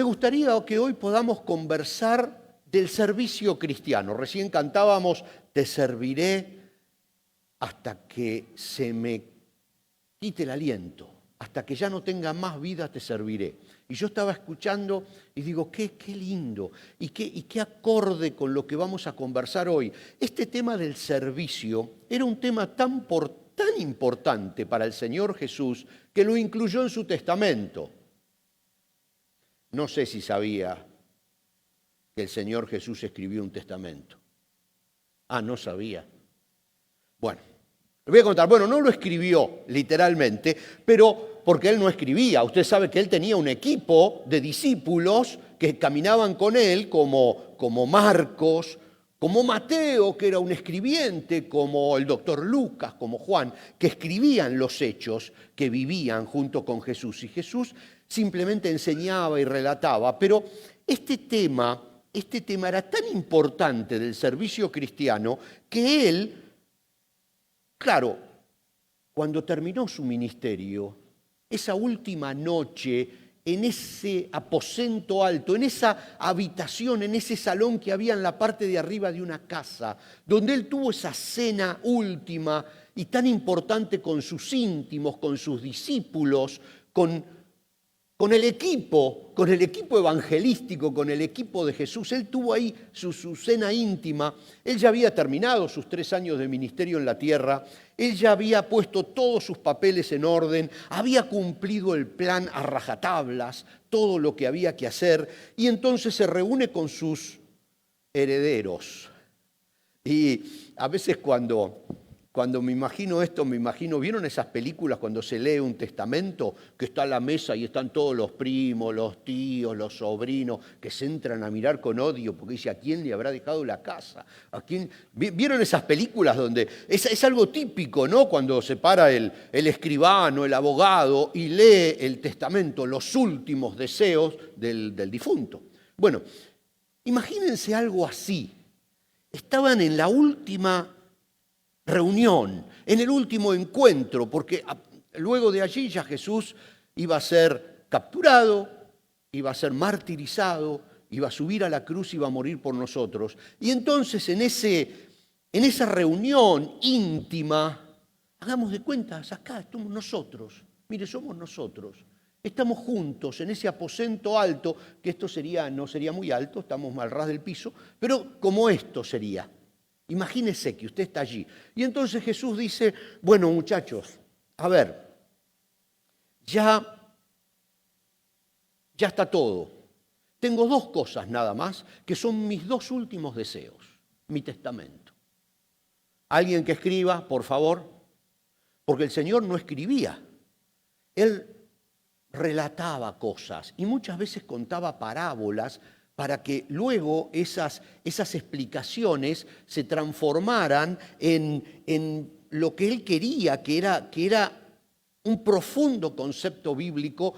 me gustaría que hoy podamos conversar del servicio cristiano. Recién cantábamos, te serviré hasta que se me quite el aliento, hasta que ya no tenga más vida te serviré. Y yo estaba escuchando y digo, qué lindo y qué acorde con lo que vamos a conversar hoy. Este tema del servicio era un tema tan importante para el Señor Jesús que lo incluyó en su testamento. No sé si sabía que el Señor Jesús escribió un testamento. No sabía. Bueno, le voy a contar. Bueno, no lo escribió literalmente, pero porque él no escribía. Usted sabe que él tenía un equipo de discípulos que caminaban con él, como Marcos, como Mateo, que era un escribiente, como el doctor Lucas, como Juan, que escribían los hechos que vivían junto con Jesús. Y Jesús simplemente enseñaba y relataba. Pero este tema era tan importante del servicio cristiano que él, claro, cuando terminó su ministerio, esa última noche, en ese aposento alto, en esa habitación, en ese salón que había en la parte de arriba de una casa, donde él tuvo esa cena última y tan importante con sus íntimos, con sus discípulos, con el equipo evangelístico, con el equipo de Jesús. Él tuvo ahí su cena íntima. Él ya había terminado sus 3 años de ministerio en la tierra. Él ya había puesto todos sus papeles en orden, había cumplido el plan a rajatablas, todo lo que había que hacer, y entonces se reúne con sus herederos. Y a veces cuando me imagino esto, ¿vieron esas películas cuando se lee un testamento? Que está a la mesa y están todos los primos, los tíos, los sobrinos, que se entran a mirar con odio porque dice, ¿a quién le habrá dejado la casa? ¿A quién? ¿Vieron esas películas donde es algo típico, ¿no? Cuando se para el escribano, el abogado y lee el testamento, los últimos deseos del difunto. Bueno, imagínense algo así. Estaban en la última reunión, en el último encuentro, porque luego de allí ya Jesús iba a ser capturado, iba a ser martirizado, iba a subir a la cruz, iba a morir por nosotros. Y entonces en esa reunión íntima, hagamos de cuentas, acá estamos nosotros, mire, somos nosotros. Estamos juntos en ese aposento alto, que esto no sería muy alto, estamos al ras del piso, pero como esto sería. Imagínese que usted está allí. Y entonces Jesús dice, bueno, muchachos, a ver, ya está todo. Tengo 2 cosas nada más, que son mis 2 últimos deseos, mi testamento. Alguien que escriba, por favor, porque el Señor no escribía. Él relataba cosas y muchas veces contaba parábolas para que luego esas explicaciones se transformaran en lo que él quería, que era un profundo concepto bíblico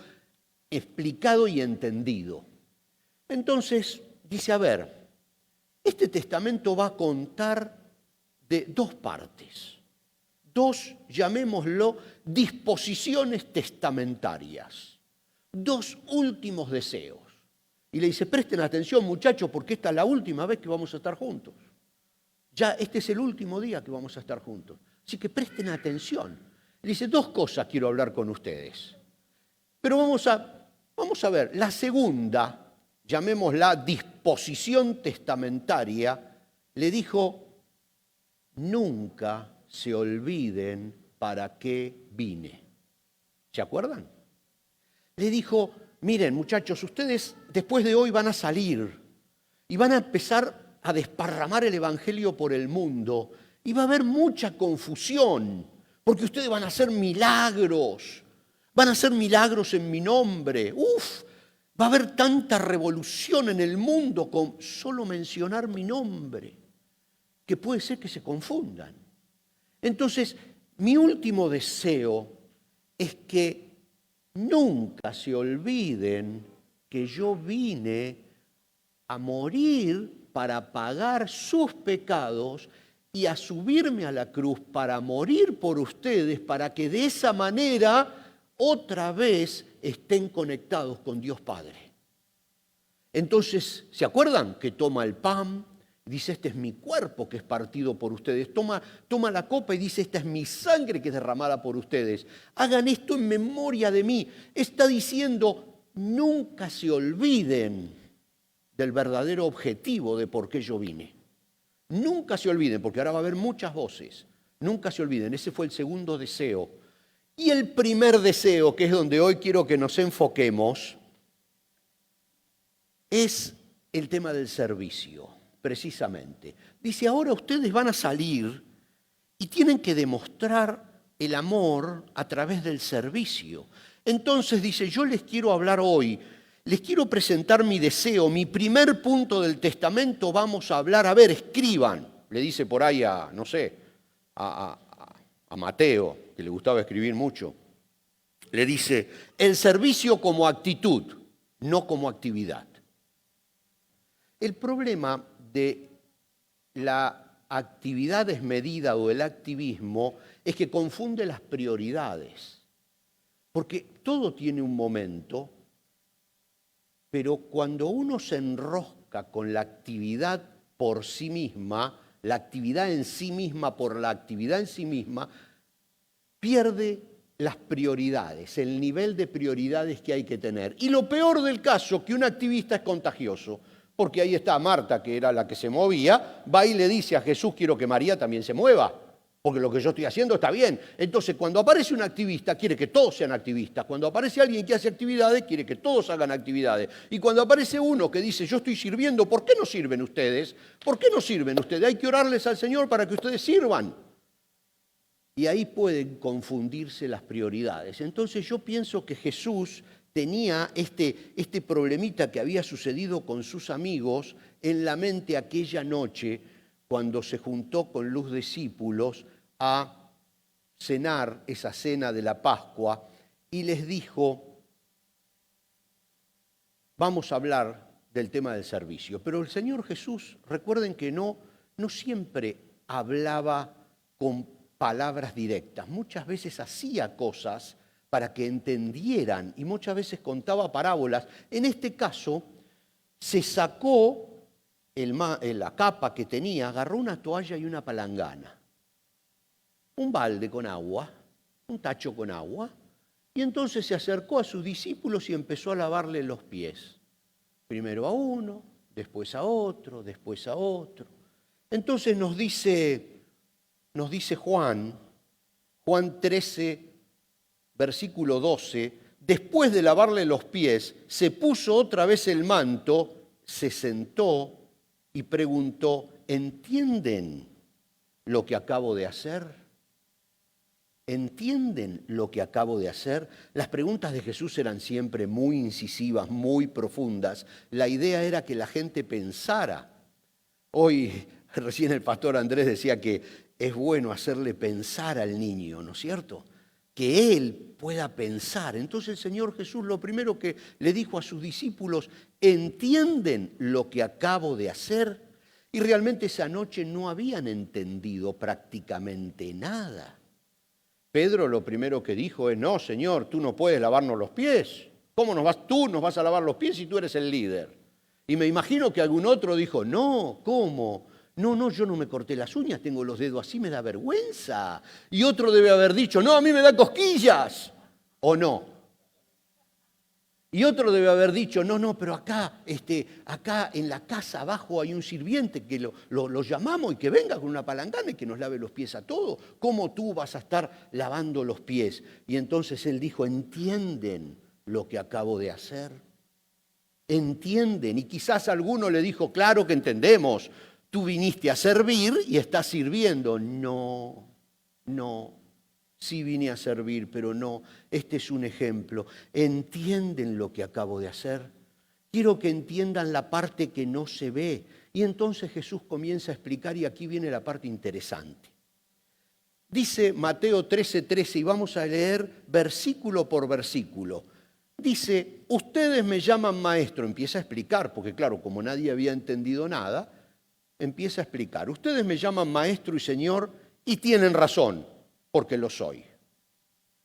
explicado y entendido. Entonces dice, a ver, este testamento va a contar de 2 partes, 2, llamémoslo, disposiciones testamentarias, 2 últimos deseos. Y le dice, presten atención, muchachos, porque esta es la última vez que vamos a estar juntos. Ya este es el último día que vamos a estar juntos. Así que presten atención. Le dice, 2 cosas quiero hablar con ustedes. Pero vamos a ver, la segunda, llamémosla disposición testamentaria, le dijo, nunca se olviden para qué vine. ¿Se acuerdan? Le dijo, miren, muchachos, ustedes después de hoy van a salir y van a empezar a desparramar el evangelio por el mundo y va a haber mucha confusión porque ustedes van a hacer milagros en mi nombre. Va a haber tanta revolución en el mundo con solo mencionar mi nombre que puede ser que se confundan. Entonces, mi último deseo es que nunca se olviden que yo vine a morir para pagar sus pecados y a subirme a la cruz para morir por ustedes, para que de esa manera otra vez estén conectados con Dios Padre. Entonces, ¿se acuerdan que toma el pan? Dice, este es mi cuerpo que es partido por ustedes. Toma la copa y dice, esta es mi sangre que es derramada por ustedes. Hagan esto en memoria de mí. Está diciendo, nunca se olviden del verdadero objetivo de por qué yo vine. Nunca se olviden, porque ahora va a haber muchas voces. Nunca se olviden, ese fue el segundo deseo. Y el primer deseo, que es donde hoy quiero que nos enfoquemos, es el tema del servicio, precisamente. Dice, ahora ustedes van a salir y tienen que demostrar el amor a través del servicio. Entonces dice, yo les quiero hablar hoy, les quiero presentar mi deseo, mi primer punto del testamento vamos a hablar, a ver, escriban. Le dice por ahí a, no sé, a Mateo, que le gustaba escribir mucho. Le dice, el servicio como actitud, no como actividad. El problema de la actividad desmedida o el activismo es que confunde las prioridades. Porque todo tiene un momento, pero cuando uno se enrosca con la actividad por sí misma, la actividad en sí misma por la actividad en sí misma, pierde las prioridades, el nivel de prioridades que hay que tener. Y lo peor del caso, que un activista es contagioso. Porque ahí está Marta, que era la que se movía, va y le dice a Jesús, quiero que María también se mueva, porque lo que yo estoy haciendo está bien. Entonces, cuando aparece un activista, quiere que todos sean activistas. Cuando aparece alguien que hace actividades, quiere que todos hagan actividades. Y cuando aparece uno que dice, yo estoy sirviendo, ¿por qué no sirven ustedes? ¿Por qué no sirven ustedes? Hay que orarles al Señor para que ustedes sirvan. Y ahí pueden confundirse las prioridades. Entonces, yo pienso que Jesús tenía este problemita que había sucedido con sus amigos en la mente aquella noche cuando se juntó con los discípulos a cenar esa cena de la Pascua y les dijo, vamos a hablar del tema del servicio. Pero el Señor Jesús, recuerden que no siempre hablaba con palabras directas, muchas veces hacía cosas para que entendieran y muchas veces contaba parábolas. En este caso, se sacó la capa que tenía, agarró una toalla y una palangana, un balde con agua, un tacho con agua, y entonces se acercó a sus discípulos y empezó a lavarle los pies. Primero a uno, después a otro, después a otro. Entonces nos dice Juan 13, versículo 12, después de lavarle los pies, se puso otra vez el manto, se sentó y preguntó, ¿entienden lo que acabo de hacer? ¿Entienden lo que acabo de hacer? Las preguntas de Jesús eran siempre muy incisivas, muy profundas. La idea era que la gente pensara. Hoy, recién el pastor Andrés decía que es bueno hacerle pensar al niño, ¿no es cierto? Que él pueda pensar. Entonces el Señor Jesús lo primero que le dijo a sus discípulos, ¿entienden lo que acabo de hacer? Y realmente esa noche no habían entendido prácticamente nada. Pedro lo primero que dijo es, no, Señor, tú no puedes lavarnos los pies. ¿Cómo tú nos vas a lavar los pies si tú eres el líder? Y me imagino que algún otro dijo, no, ¿cómo? No, yo no me corté las uñas, tengo los dedos así, me da vergüenza. Y otro debe haber dicho, no, a mí me da cosquillas. ¿O no? Y otro debe haber dicho, no, pero acá en la casa abajo hay un sirviente que lo llamamos y que venga con una palangana y que nos lave los pies a todos. ¿Cómo tú vas a estar lavando los pies? Y entonces él dijo, ¿entienden lo que acabo de hacer? ¿Entienden? Y quizás alguno le dijo, claro que entendemos. Tú viniste a servir y estás sirviendo. No. Sí vine a servir, pero no. Este es un ejemplo. ¿Entienden lo que acabo de hacer? Quiero que entiendan la parte que no se ve. Y entonces Jesús comienza a explicar y aquí viene la parte interesante. Dice Mateo 13:13 y vamos a leer versículo por versículo. Dice, ustedes me llaman maestro. Empieza a explicar, porque claro, como nadie había entendido nada, empieza a explicar. Ustedes me llaman maestro y señor y tienen razón, porque lo soy.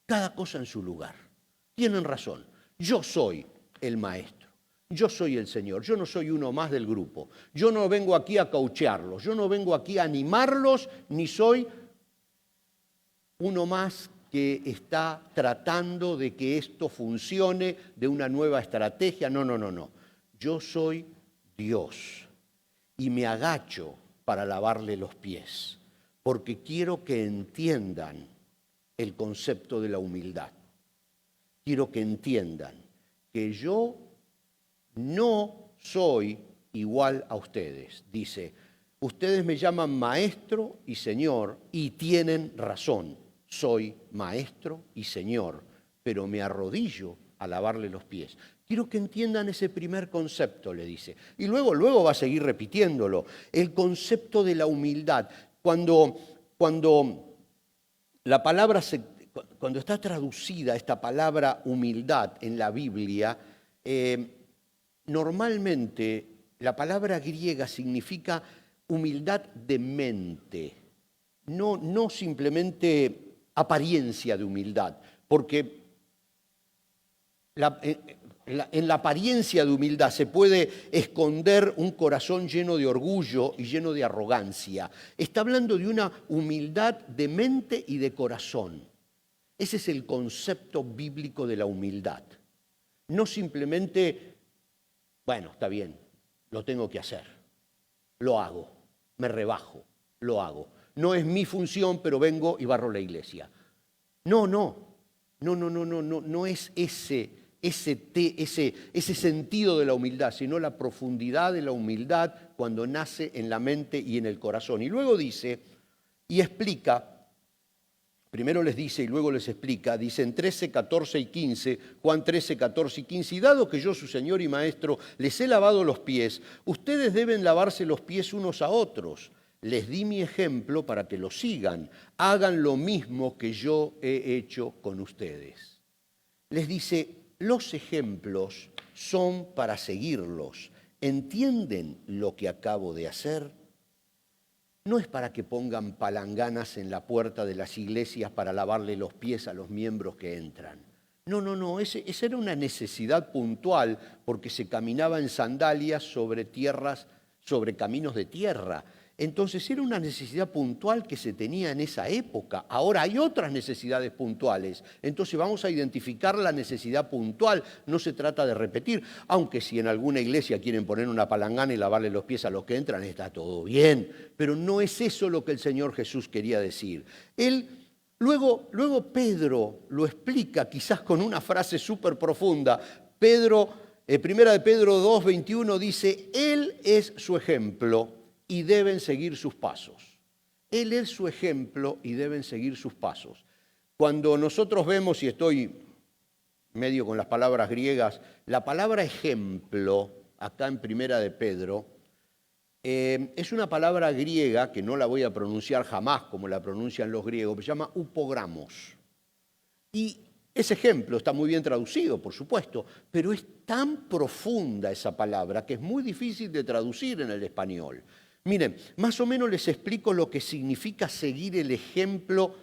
Cada cosa en su lugar. Tienen razón. Yo soy el maestro. Yo soy el Señor, yo no soy uno más del grupo. Yo no vengo aquí a cauchearlos, yo no vengo aquí a animarlos, ni soy uno más que está tratando de que esto funcione, de una nueva estrategia. No, no, no, no. Yo soy Dios y me agacho para lavarle los pies, porque quiero que entiendan el concepto de la humildad. Quiero que entiendan que yo no soy igual a ustedes. Dice, ustedes me llaman maestro y señor y tienen razón. Soy maestro y señor, pero me arrodillo a lavarle los pies. Quiero que entiendan ese primer concepto, le dice. Y luego va a seguir repitiéndolo. El concepto de la humildad. Cuando la palabra cuando está traducida esta palabra humildad en la Biblia, normalmente la palabra griega significa humildad de mente, no simplemente apariencia de humildad, porque en la apariencia de humildad se puede esconder un corazón lleno de orgullo y lleno de arrogancia. Está hablando de una humildad de mente y de corazón. Ese es el concepto bíblico de la humildad. No simplemente, bueno, está bien, lo tengo que hacer, lo hago, me rebajo, lo hago. No es mi función, pero vengo y barro la iglesia. No es ese sentido de la humildad, sino la profundidad de la humildad cuando nace en la mente y en el corazón. Y luego dice, y explica, primero les dice y luego les explica, dice en 13, 14 y 15, Juan 13, 14 y 15, y dado que yo, su Señor y Maestro, les he lavado los pies, ustedes deben lavarse los pies unos a otros. Les di mi ejemplo para que lo sigan. Hagan lo mismo que yo he hecho con ustedes. Les dice, los ejemplos son para seguirlos. ¿Entienden lo que acabo de hacer? No es para que pongan palanganas en la puerta de las iglesias para lavarle los pies a los miembros que entran. No, esa era una necesidad puntual porque se caminaba en sandalias sobre tierras, sobre caminos de tierra. Entonces era una necesidad puntual que se tenía en esa época. Ahora hay otras necesidades puntuales. Entonces vamos a identificar la necesidad puntual. No se trata de repetir. Aunque si en alguna iglesia quieren poner una palangana y lavarle los pies a los que entran, está todo bien. Pero no es eso lo que el Señor Jesús quería decir. Luego Pedro lo explica quizás con una frase súper profunda. Primera de Pedro 2, 21 dice, Él es su ejemplo y deben seguir sus pasos. Él es su ejemplo y deben seguir sus pasos. Cuando nosotros vemos, y estoy medio con las palabras griegas, la palabra ejemplo, acá en Primera de Pedro, es una palabra griega que no la voy a pronunciar jamás como la pronuncian los griegos, se llama upogramos. Y ese ejemplo está muy bien traducido, por supuesto, pero es tan profunda esa palabra que es muy difícil de traducir en el español. Miren, más o menos les explico lo que significa seguir el ejemplo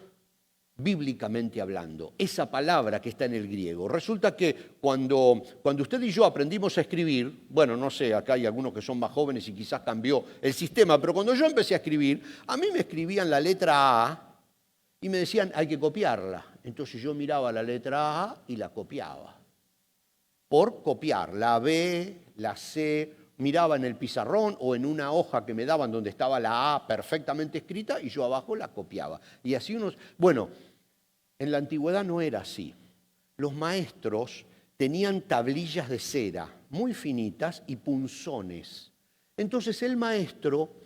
bíblicamente hablando. Esa palabra que está en el griego. Resulta que cuando usted y yo aprendimos a escribir, bueno, no sé, acá hay algunos que son más jóvenes y quizás cambió el sistema, pero cuando yo empecé a escribir, a mí me escribían la letra A y me decían, hay que copiarla. Entonces yo miraba la letra A y la copiaba. Por copiar, la B, la C, miraba en el pizarrón o en una hoja que me daban donde estaba la A perfectamente escrita y yo abajo la copiaba. Y así Bueno, en la antigüedad no era así. Los maestros tenían tablillas de cera muy finitas y punzones. Entonces el maestro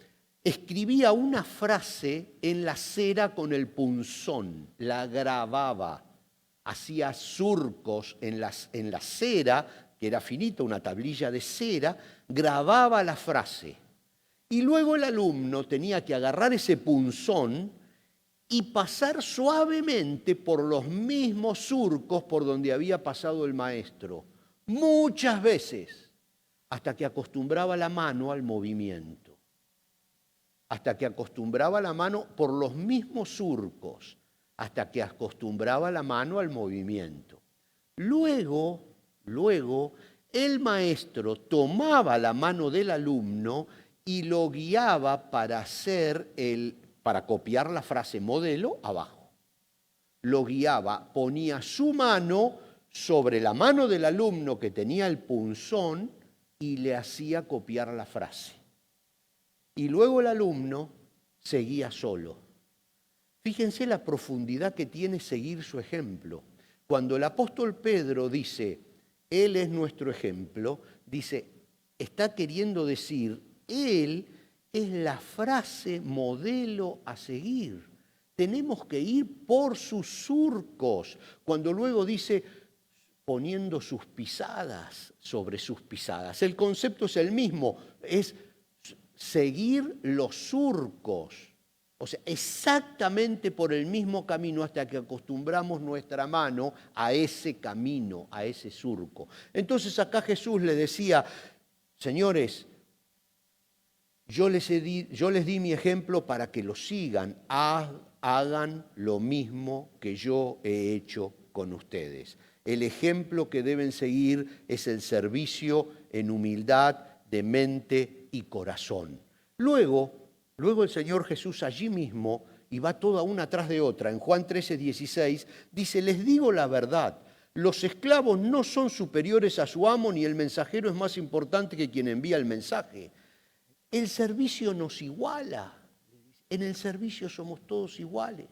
escribía una frase en la cera con el punzón, la grababa, hacía surcos en la cera, que era finita, una tablilla de cera, grababa la frase. Y luego el alumno tenía que agarrar ese punzón y pasar suavemente por los mismos surcos por donde había pasado el maestro, muchas veces, hasta que acostumbraba la mano al movimiento. Hasta que acostumbraba la mano por los mismos surcos, hasta que acostumbraba la mano al movimiento. Luego, el maestro tomaba la mano del alumno y lo guiaba para copiar la frase modelo abajo. Lo guiaba, ponía su mano sobre la mano del alumno que tenía el punzón y le hacía copiar la frase. Y luego el alumno seguía solo. Fíjense la profundidad que tiene seguir su ejemplo. Cuando el apóstol Pedro dice, Él es nuestro ejemplo, dice, está queriendo decir, Él es la frase modelo a seguir. Tenemos que ir por sus surcos. Cuando luego dice, poniendo sus pisadas sobre sus pisadas. El concepto es el mismo, es seguir los surcos. O sea, exactamente por el mismo camino hasta que acostumbramos nuestra mano a ese camino, a ese surco. Entonces acá Jesús le decía, señores, yo les di mi ejemplo para que lo sigan, hagan lo mismo que yo he hecho con ustedes. El ejemplo que deben seguir es el servicio en humildad de mente y corazón. Luego el Señor Jesús allí mismo, y va toda una tras de otra, en Juan 13:16, dice, les digo la verdad, los esclavos no son superiores a su amo, ni el mensajero es más importante que quien envía el mensaje. El servicio nos iguala, en el servicio somos todos iguales,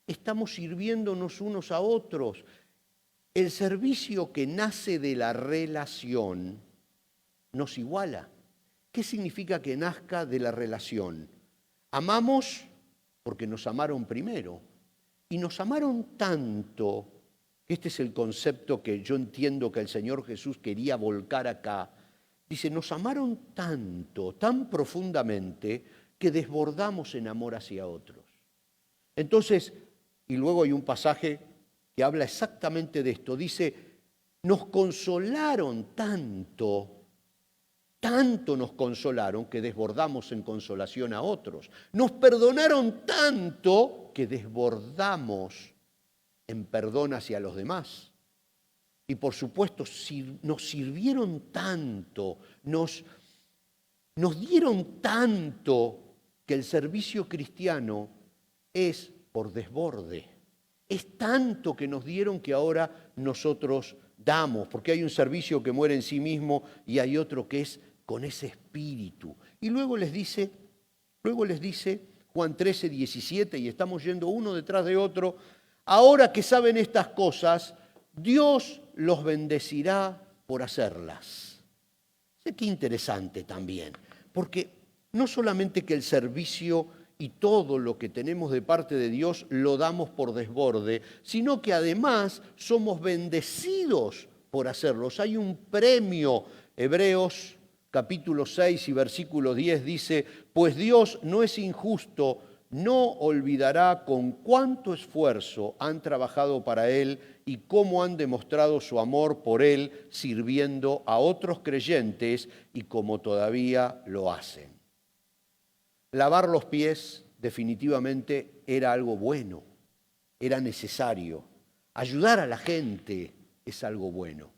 estamos sirviéndonos unos a otros. El servicio que nace de la relación nos iguala. ¿Qué significa que nazca de la relación? Amamos porque nos amaron primero. Y nos amaron tanto, este es el concepto que yo entiendo que el Señor Jesús quería volcar acá. Dice, nos amaron tanto, tan profundamente, que desbordamos en amor hacia otros. Entonces, y luego hay un pasaje que habla exactamente de esto. Dice, nos consolaron tanto nos consolaron que desbordamos en consolación a otros. Nos perdonaron tanto que desbordamos en perdón hacia los demás. Y por supuesto, nos sirvieron tanto, nos dieron tanto que el servicio cristiano es por desborde. Es tanto que nos dieron que ahora nosotros damos, porque hay un servicio que muere en sí mismo y hay otro que es con ese espíritu. Y luego les dice Juan 13:17, y estamos yendo uno detrás de otro, ahora que saben estas cosas, Dios los bendecirá por hacerlas. Qué interesante también, porque no solamente que el servicio y todo lo que tenemos de parte de Dios lo damos por desborde, sino que además somos bendecidos por hacerlos. Hay un premio. Hebreos capítulo 6 y versículo 10 dice, pues Dios no es injusto, no olvidará con cuánto esfuerzo han trabajado para Él y cómo han demostrado su amor por Él sirviendo a otros creyentes y como todavía lo hacen. Lavar los pies definitivamente era algo bueno, era necesario. Ayudar a la gente es algo bueno.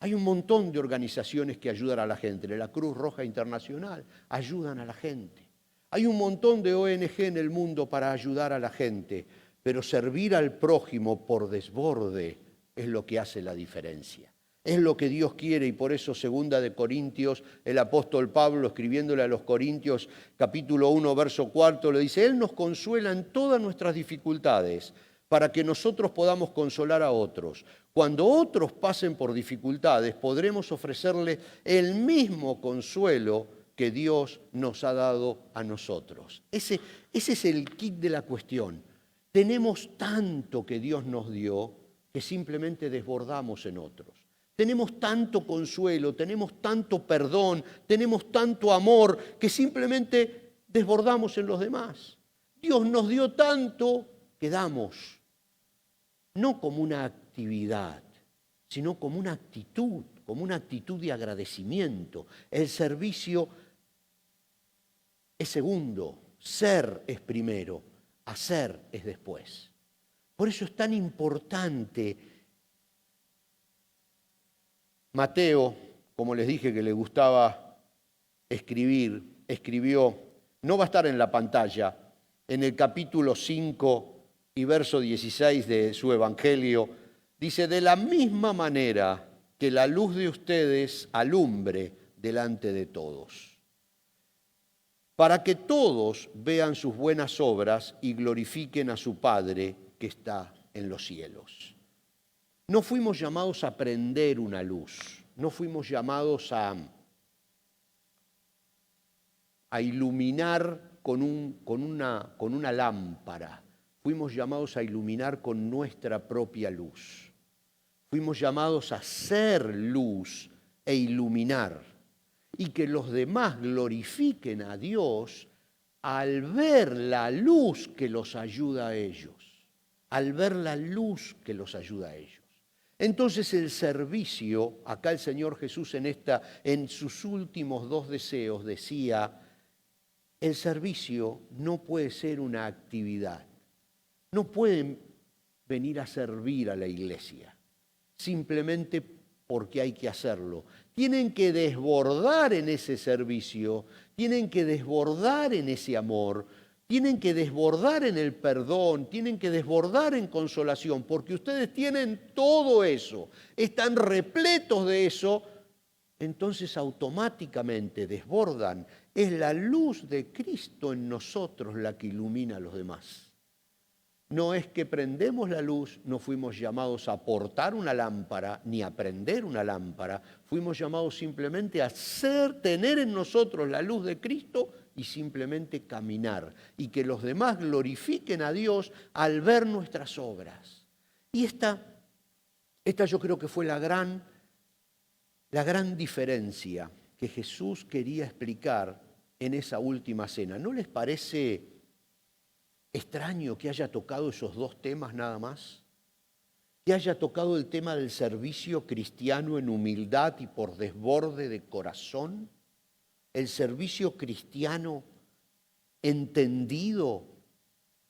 Hay un montón de organizaciones que ayudan a la gente. La Cruz Roja Internacional ayudan a la gente. Hay un montón de ONG en el mundo para ayudar a la gente, pero servir al prójimo por desborde es lo que hace la diferencia. Es lo que Dios quiere y por eso 2 Corintios, el apóstol Pablo escribiéndole a los Corintios capítulo 1, verso 4, le dice, Él nos consuela en todas nuestras dificultades para que nosotros podamos consolar a otros. Cuando otros pasen por dificultades, podremos ofrecerles el mismo consuelo que Dios nos ha dado a nosotros. Ese es el kit de la cuestión. Tenemos tanto que Dios nos dio que simplemente desbordamos en otros. Tenemos tanto consuelo, tenemos tanto perdón, tenemos tanto amor que simplemente desbordamos en los demás. Dios nos dio tanto que damos. No como una actividad, sino como una actitud de agradecimiento. El servicio es segundo, ser es primero, hacer es después. Por eso es tan importante Mateo como les dije que le gustaba escribir, escribió, no va a estar en la pantalla, en el capítulo 5 y verso 16 de su Evangelio, dice: de la misma manera que la luz de ustedes alumbre delante de todos, para que todos vean sus buenas obras y glorifiquen a su Padre que está en los cielos. No fuimos llamados a prender una luz, no fuimos llamados a iluminar con una lámpara, fuimos llamados a iluminar con nuestra propia luz. Fuimos llamados a ser luz e iluminar, y que los demás glorifiquen a Dios al ver la luz que los ayuda a ellos, al ver la luz que los ayuda a ellos. Entonces el servicio, acá el Señor Jesús en sus últimos 2 deseos decía: el servicio no puede ser una actividad, no pueden venir a servir a la iglesia simplemente porque hay que hacerlo. Tienen que desbordar en ese servicio, tienen que desbordar en ese amor, tienen que desbordar en el perdón, tienen que desbordar en consolación, porque ustedes tienen todo eso, están repletos de eso, entonces automáticamente desbordan. Es la luz de Cristo en nosotros la que ilumina a los demás. No es que prendemos la luz, no fuimos llamados a portar una lámpara ni a prender una lámpara, fuimos llamados simplemente a tener en nosotros la luz de Cristo y simplemente caminar, y que los demás glorifiquen a Dios al ver nuestras obras. Y esta yo creo que fue la gran diferencia que Jesús quería explicar en esa última cena. ¿No les parece extraño que haya tocado esos 2 temas nada más? Que haya tocado el tema del servicio cristiano en humildad y por desborde de corazón, el servicio cristiano entendido,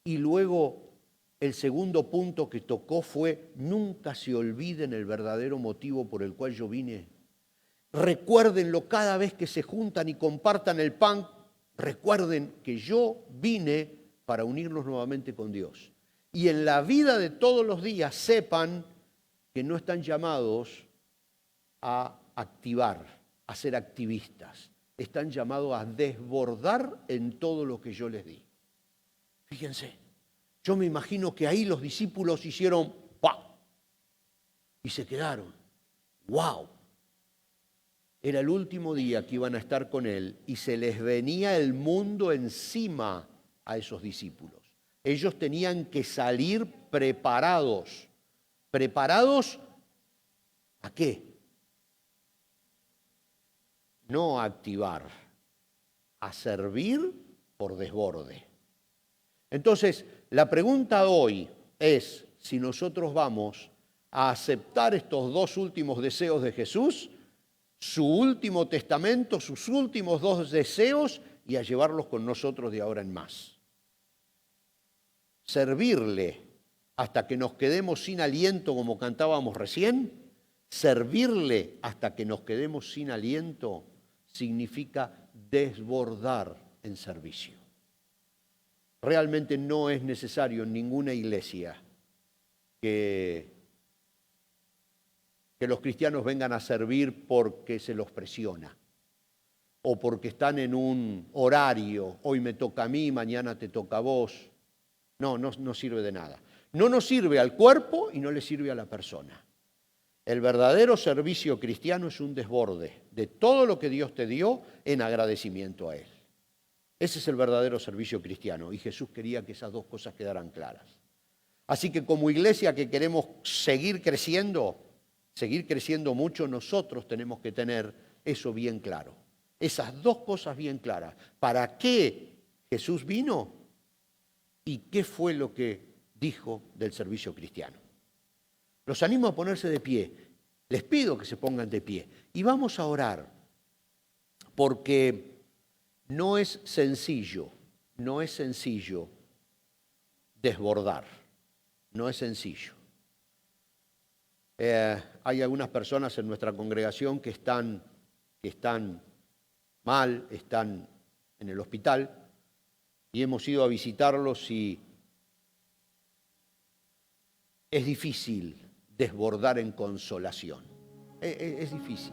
y luego el segundo punto que tocó fue: nunca se olviden el verdadero motivo por el cual yo vine. Recuérdenlo cada vez que se juntan y compartan el pan, recuerden que yo vine para unirnos nuevamente con Dios. Y en la vida de todos los días sepan que no están llamados a activar, a ser activistas. Están llamados a desbordar en todo lo que yo les di. Fíjense, yo me imagino que ahí los discípulos hicieron ¡pam! Y se quedaron. ¡Wow! Era el último día que iban a estar con Él y se les venía el mundo encima a esos discípulos. Ellos tenían que salir preparados. ¿Preparados a qué? No a activar, a servir por desborde. Entonces, la pregunta hoy es si nosotros vamos a aceptar estos 2 últimos deseos de Jesús, su último testamento, sus últimos 2 deseos, y a llevarlos con nosotros de ahora en más. Servirle hasta que nos quedemos sin aliento, como cantábamos recién. Servirle hasta que nos quedemos sin aliento significa desbordar en servicio. Realmente no es necesario en ninguna iglesia que los cristianos vengan a servir porque se los presiona o porque están en un horario: hoy me toca a mí, mañana te toca a vos. No sirve de nada. No nos sirve al cuerpo y no le sirve a la persona. El verdadero servicio cristiano es un desborde de todo lo que Dios te dio en agradecimiento a Él. Ese es el verdadero servicio cristiano, y Jesús quería que esas 2 cosas quedaran claras. Así que como iglesia que queremos seguir creciendo mucho, nosotros tenemos que tener eso bien claro. Esas 2 cosas bien claras. ¿Para qué Jesús vino? ¿Y qué fue lo que dijo del servicio cristiano? Los animo a ponerse de pie. Les pido que se pongan de pie. Y vamos a orar, porque no es sencillo desbordar. No es sencillo. Hay algunas personas en nuestra congregación que están que están mal, están en el hospital, y hemos ido a visitarlos y es difícil desbordar en consolación. Es difícil.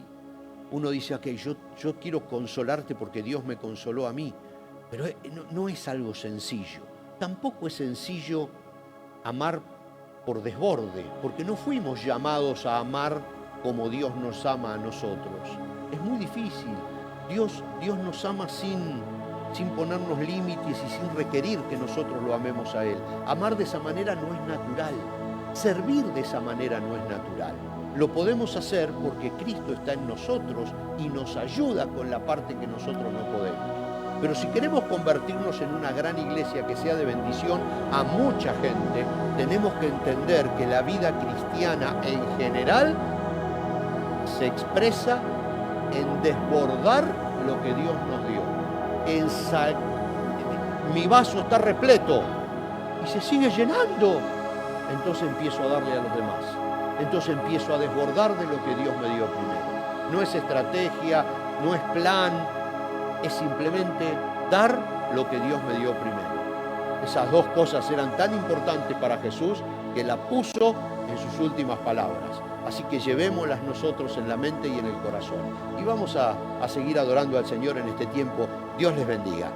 Uno dice, ok, yo quiero consolarte porque Dios me consoló a mí, pero no es algo sencillo. Tampoco es sencillo amar por desborde, porque no fuimos llamados a amar como Dios nos ama a nosotros. Es muy difícil. Dios nos ama sin ponernos límites y sin requerir que nosotros lo amemos a Él. Amar de esa manera no es natural. Servir de esa manera no es natural. Lo podemos hacer porque Cristo está en nosotros y nos ayuda con la parte que nosotros no podemos. Pero si queremos convertirnos en una gran iglesia que sea de bendición a mucha gente, tenemos que entender que la vida cristiana en general se expresa en desbordar lo que Dios nos dio. Mi vaso está repleto y se sigue llenando. Entonces empiezo a darle a los demás. Entonces empiezo a desbordar de lo que Dios me dio primero. No es estrategia, no es plan, es simplemente dar lo que Dios me dio primero. Esas dos cosas eran tan importantes para Jesús que la puso en sus últimas palabras. Así que llevémoslas nosotros en la mente y en el corazón. Y vamos a seguir adorando al Señor en este tiempo. Dios les bendiga.